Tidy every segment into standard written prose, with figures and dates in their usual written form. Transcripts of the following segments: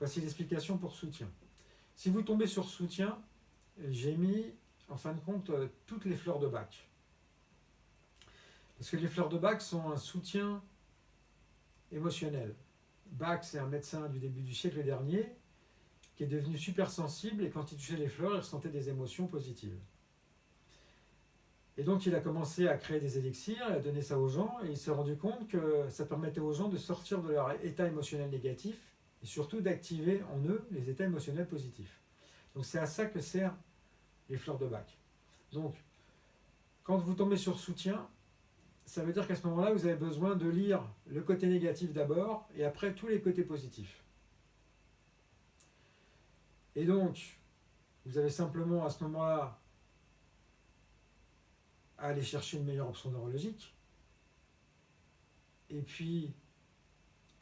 Voici l'explication pour soutien. Si vous tombez sur soutien, j'ai mis en fin de compte toutes les fleurs de Bach. Parce que les fleurs de Bach sont un soutien émotionnel. Bach, c'est un médecin du début du siècle dernier qui est devenu super sensible et quand il touchait les fleurs, il ressentait des émotions positives. Et donc il a commencé à créer des élixirs, à donner ça aux gens et il s'est rendu compte que ça permettait aux gens de sortir de leur état émotionnel négatif et surtout d'activer en eux les états émotionnels positifs. Donc c'est à ça que servent les fleurs de Bach. Donc quand vous tombez sur soutien, ça veut dire qu'à ce moment-là, vous avez besoin de lire le côté négatif d'abord et après tous les côtés positifs. Et donc, vous avez simplement à ce moment-là à aller chercher une meilleure option neurologique et puis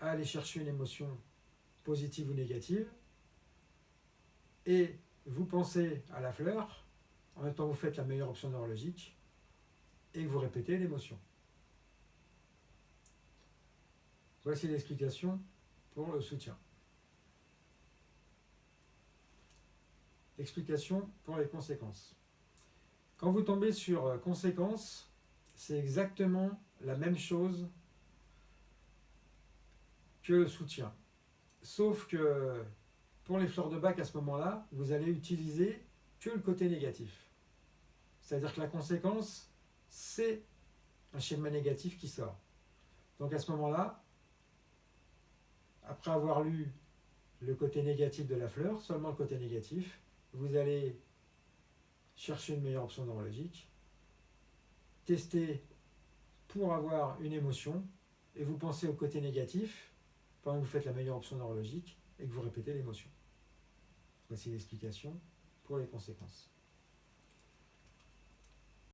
à aller chercher une émotion positive ou négative et vous pensez à la fleur, en même temps vous faites la meilleure option neurologique et vous répétez l'émotion. Voici l'explication pour le soutien. Explication pour les conséquences. Quand vous tombez sur conséquences, c'est exactement la même chose que le soutien. Sauf que pour les fleurs de Bach, à ce moment-là, vous allez utiliser que le côté négatif. C'est-à-dire que la conséquence, c'est un schéma négatif qui sort. Donc à ce moment-là, après avoir lu le côté négatif de la fleur, seulement le côté négatif, vous allez chercher une meilleure option neurologique, tester pour avoir une émotion, et vous pensez au côté négatif pendant que vous faites la meilleure option neurologique et que vous répétez l'émotion. Voici l'explication pour les conséquences.